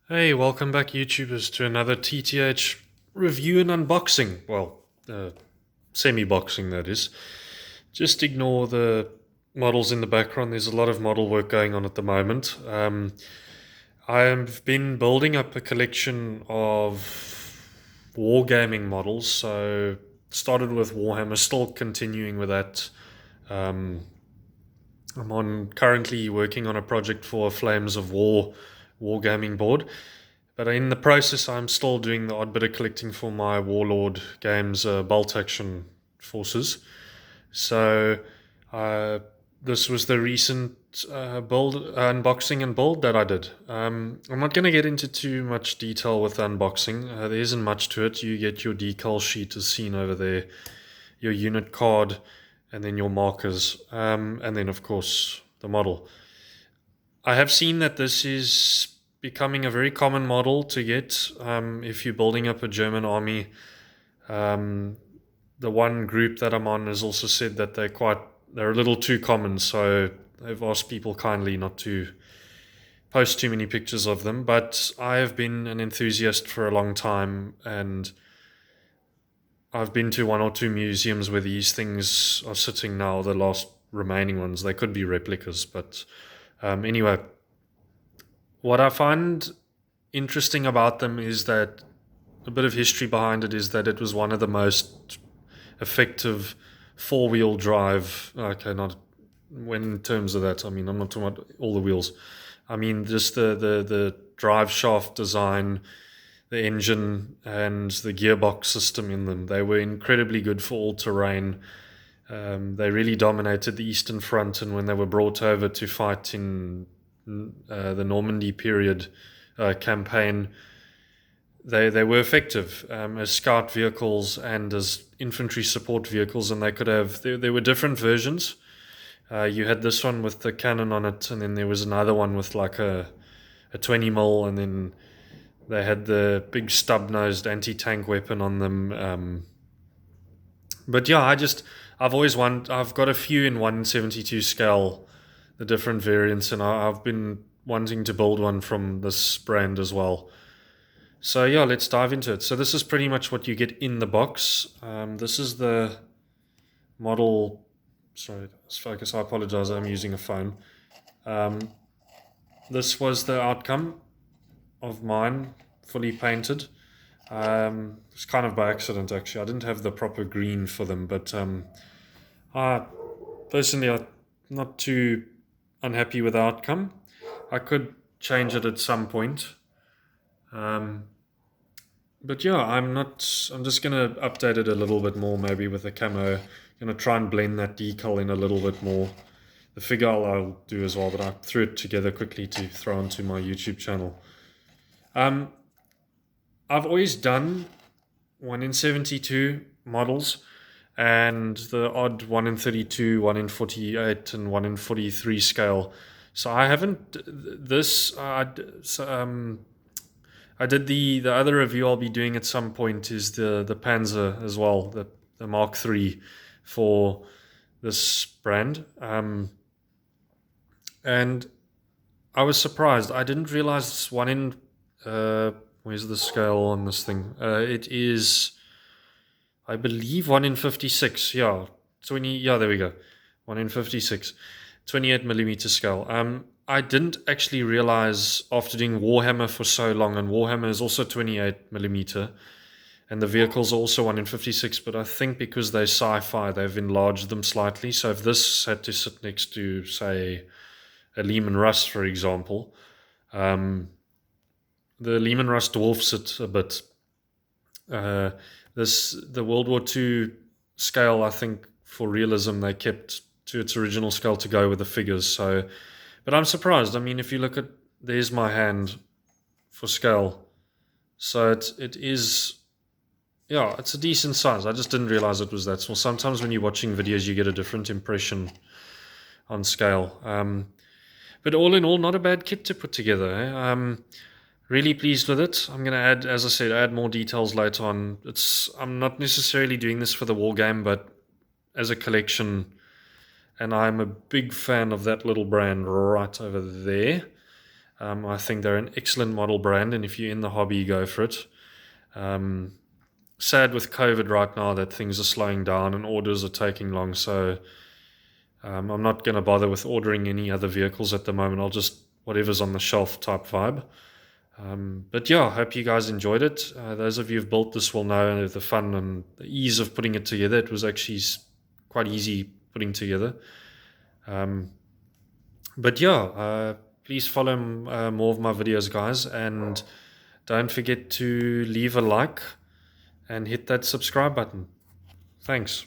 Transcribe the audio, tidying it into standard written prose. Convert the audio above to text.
Hey, welcome back, YouTubers, to another TTH review and unboxing. Well, semi-boxing, that is. Just ignore the models in the background. There's a lot of model work going on at the moment. I've been building up a collection of wargaming models. So, started with Warhammer, still continuing with that. Um, I'm currently working on a project for a Flames of War wargaming board. But in the process, I'm still doing the odd bit of collecting for my Warlord games, bolt action forces. So uh, this was the recent build unboxing and build that I did. I'm not going to get into too much detail with the unboxing. There isn't much to it. You get your decal sheet as seen over there, your unit card, and then your markers, and then of course the model. I have seen that this is becoming a very common model to get if you're building up a German army. Um, the one group that I'm on has also said that they're a little too common, so they've asked people kindly not to post too many pictures of them. But I have been an enthusiast for a long time, and I've been to one or two museums where these things are sitting now, the last remaining ones. They could be replicas, but anyway, what I find interesting about them is that a bit of history behind it is that it was one of the most effective four-wheel drive. Okay, not when in terms of that. I mean, I'm not talking about all the wheels. I mean, just the drive shaft design, the engine, and the gearbox system in them. They were incredibly good for all terrain. They really dominated the Eastern Front, and when they were brought over to fight in the Normandy period campaign, they were effective as scout vehicles and as infantry support vehicles, and they could have there were different versions. You had this one with the cannon on it, and then there was another one with like a 20 mil, and then they had the big stub-nosed anti-tank weapon on them. But yeah, I've got a few in 172 scale, the different variants, and I've been wanting to build one from this brand as well. So yeah, let's dive into it. So this is pretty much what you get in the box. This is the model. Sorry, let's focus. I apologize. I'm using a phone. Um, this was the outcome of mine, fully painted. It's kind of by accident, actually. I didn't have the proper green for them, but I personally, I'm not too unhappy with the outcome. I could change it at some point. Um, but yeah, I'm not. I'm just gonna update it a little bit more, maybe with a camo. Gonna try and blend that decal in a little bit more. The figure I'll do as well, but I threw it together quickly to throw onto my YouTube channel. Um, I've always done 1 in 72 models, and the odd 1 in 32, 1 in 48, and 1 in 43 scale. So I haven't this. I did the other review I'll be doing at some point is the Panzer as well, the Mark III for this brand. And I was surprised. I didn't realize it's 1 in. Where's the scale on this thing? It is, I believe, 1 in 56. Yeah, 20. Yeah, there we go. 1 in 56. 28 millimeter scale. I didn't actually realize after doing Warhammer for so long, and Warhammer is also 28 millimeter, and the vehicles are also 1 in 56, but I think because they're sci-fi, they've enlarged them slightly. So if this had to sit next to, say, a Lehman Russ, for example, the Lehman Russ dwarfs it a bit. The World War II scale, I think, for realism, they kept to its original scale to go with the figures. So, but I'm surprised. I mean, if you look at, there's my hand for scale. So it is, yeah, it's a decent size. I just didn't realize it was that small. Sometimes when you're watching videos, you get a different impression on scale. But all in all, not a bad kit to put together. Really pleased with it. I'm going to add, as I said, add more details later on. I'm not necessarily doing this for the war game, but as a collection, and I'm a big fan of that little brand right over there. I think they're an excellent model brand, and if you're in the hobby, go for it. Sad with COVID right now that things are slowing down and orders are taking long, so I'm not going to bother with ordering any other vehicles at the moment. I'll just whatever's on the shelf type vibe. But yeah, I hope you guys enjoyed it. Those of you who've built this will know the fun and the ease of putting it together. It was actually quite easy putting together. But yeah, please follow more of my videos, guys, and don't forget to leave a like and hit that subscribe button. Thanks.